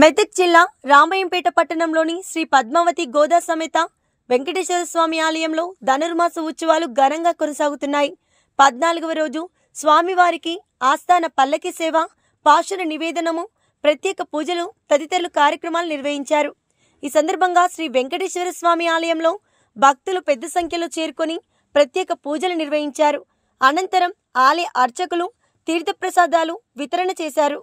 మెదక్ జిల్లా రామయ్యంపేట పట్టణంలోని శ్రీ పద్మావతి గోదా సమేత వెంకటేశ్వర స్వామి ఆలయంలో ధనుర్మాస ఉత్సవాలు ఘనంగా కొనసాగుతున్నాయి. 14వ రోజు స్వామివారికి ఆస్థాన పల్లకి సేవ, పాశుర నివేదనము, ప్రత్యేక పూజలు తదితరులు కార్యక్రమాలు నిర్వహించారు. ఈ సందర్భంగా శ్రీ వెంకటేశ్వర స్వామి ఆలయంలో భక్తులు పెద్ద సంఖ్యలో చేరుకొని ప్రత్యేక పూజలు నిర్వహించారు. అనంతరం ఆలయ అర్చకులు తీర్థప్రసాదాలు వితరణ చేశారు.